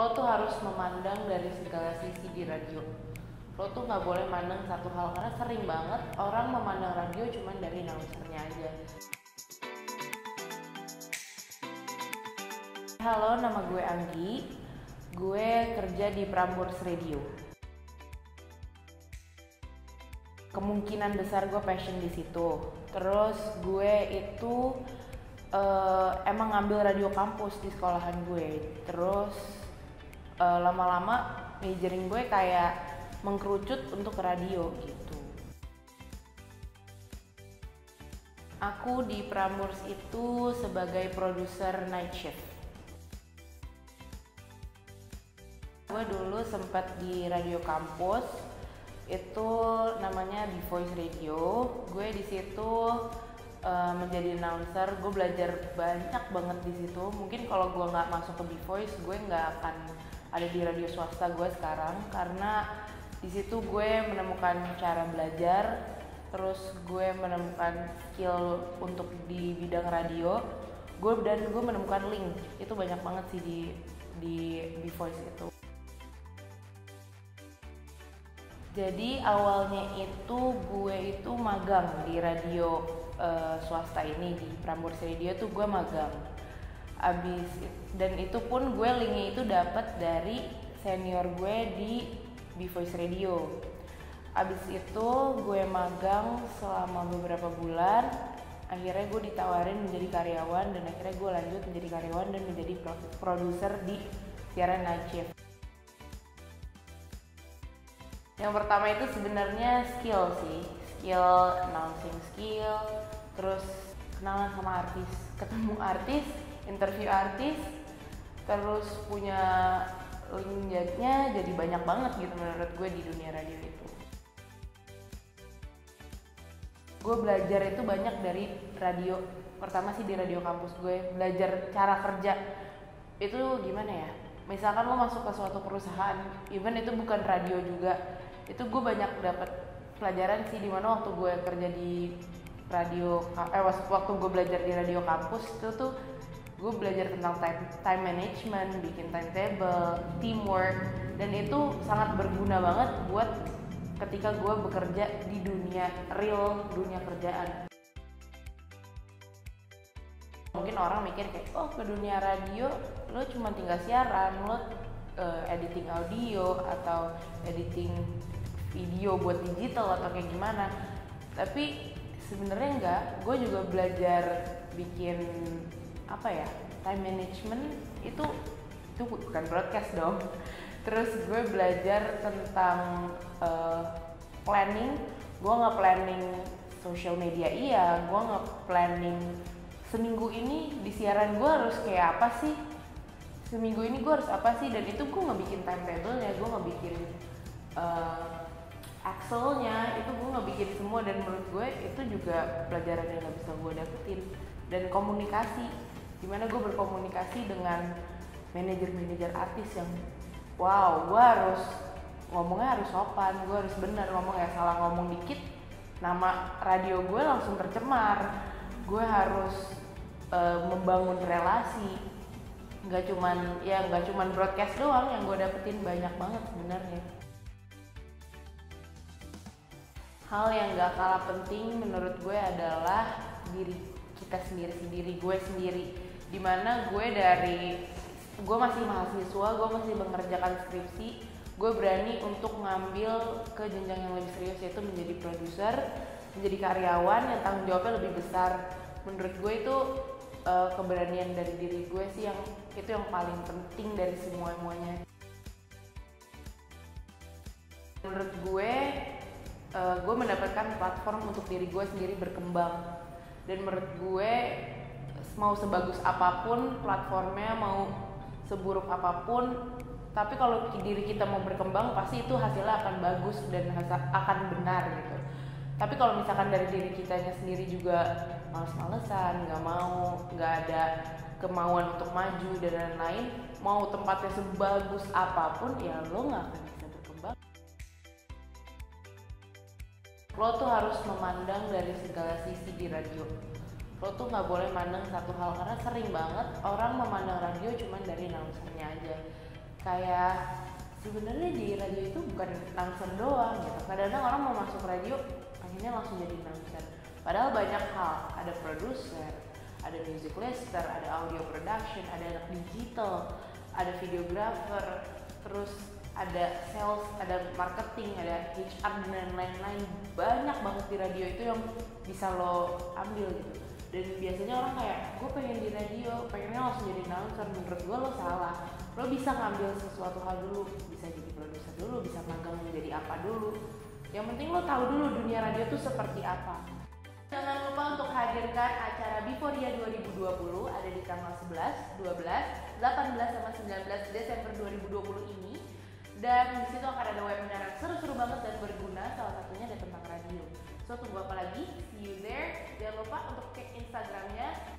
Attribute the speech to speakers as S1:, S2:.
S1: Lo tuh harus memandang dari segala sisi di radio. Lo tuh nggak boleh mandang satu hal, karena sering banget orang memandang radio cuman dari announcernya aja. Halo, nama gue Anggi. Gue kerja di Prambors Radio. Kemungkinan besar gue passion di situ. Terus gue itu emang ngambil radio kampus di sekolahan gue. Terus lama-lama majoring gue kayak mengkerucut untuk radio gitu. Aku di Prambors itu sebagai produser night shift. Gue dulu sempat di radio kampus, itu namanya The Voice Radio. Gue di situ menjadi announcer. Gue belajar banyak banget di situ. Mungkin kalau gue nggak masuk ke The Voice, gue nggak akan ada di radio swasta gue sekarang, karena di situ gue menemukan cara belajar, terus gue menemukan skill untuk di bidang radio. Gue menemukan link itu banyak banget sih di The Voice itu. Jadi awalnya itu gue itu magang di radio swasta ini, di Prambors Radio tuh gue magang. Dan itu pun gue linknya itu dapat dari senior gue di The Voice Radio. Abis itu gue magang selama beberapa bulan. Akhirnya gue ditawarin menjadi karyawan, dan akhirnya gue lanjut menjadi karyawan dan menjadi produser di siaran night shift. Yang pertama itu sebenarnya skill sih, announcing skill, terus kenalan sama artis, ketemu artis, interview artis, terus punya linknya jadi banyak banget gitu menurut gue di dunia radio itu. Gue belajar itu banyak dari radio. Pertama sih di radio kampus gue belajar cara kerja itu gimana ya. Misalkan lo masuk ke suatu perusahaan, even itu bukan radio juga, itu gue banyak dapat pelajaran sih, dimana waktu gue kerja di radio, waktu gue belajar di radio kampus itu tuh gue belajar tentang time management, bikin timetable, teamwork, dan itu sangat berguna banget buat ketika gue bekerja di dunia kerjaan. Mungkin orang mikir kayak, oh ke dunia radio lo cuma tinggal siaran, lo editing audio atau editing video buat digital atau kayak gimana. Tapi sebenarnya enggak, gue juga belajar bikin time management itu bukan broadcast dong. Terus gue belajar tentang planning. Gue nggak planning social media, gue nggak planning seminggu ini di siaran gue harus kayak apa sih, seminggu ini gue harus apa sih, dan itu gue nggak bikin timetable-nya, gue nggak bikin Excel-nya, itu gue nggak bikin semua. Dan menurut gue itu juga pelajaran yang nggak bisa gue dapetin. Dan komunikasi, dimana gue berkomunikasi dengan manajer artis yang wow, gue harus ngomongnya harus sopan, gue harus benar ngomongnya, salah ngomong dikit nama radio gue langsung tercemar. Gue harus membangun relasi, nggak cuman broadcast doang yang gue dapetin, banyak banget sebenarnya. Hal yang gak kalah penting menurut gue adalah diri kita sendiri, gue sendiri. Dimana gue masih mahasiswa, gue masih mengerjakan skripsi, gue berani untuk ngambil ke jenjang yang lebih serius, yaitu menjadi produser, menjadi karyawan yang tanggung jawabnya lebih besar. Menurut gue itu keberanian dari diri gue sih yang paling penting dari semuanya. Menurut gue mendapatkan platform untuk diri gue sendiri berkembang, dan menurut gue mau sebagus apapun platformnya, mau seburuk apapun, tapi kalau diri kita mau berkembang pasti itu hasilnya akan bagus dan akan benar gitu. Tapi kalau misalkan dari diri kitanya sendiri juga males-malesan, nggak ada kemauan untuk maju dan lain-lain, mau tempatnya sebagus apapun, ya lo nggak akan bisa berkembang. Lo tuh harus memandang dari segala sisi di radio. Lo tuh nggak boleh mandang satu hal, karena sering banget orang memandang radio cuma dari announcernya aja. Kayak sebenarnya di radio itu bukan announcer doang gitu. Kadang-kadang orang mau masuk radio pengennya langsung jadi announcer. Padahal banyak hal, ada produser, ada music lister, ada audio production, ada anak digital, ada videographer, terus ada sales, ada marketing, ada HR dan lain-lain. Banyak banget di radio itu yang bisa lo ambil gitu. Dan biasanya orang kayak, gue pengen di radio, pengennya langsung jadi announcer. Menurut gue lo salah. Lo bisa ngambil sesuatu hal dulu, bisa jadi produser dulu, bisa magang menjadi apa dulu. Yang penting lo tahu dulu dunia radio tuh seperti apa. Jangan lupa untuk hadirkan acara Biforia 2020 ada di tanggal 11, 12, 18 sama 19 Desember 2020 ini. Dan di situ akan ada webinar yang seru-seru banget dan berguna, salah satunya ada tentang radio. So tunggu apa lagi? See you there. Jangan lupa untuk cek Instagramnya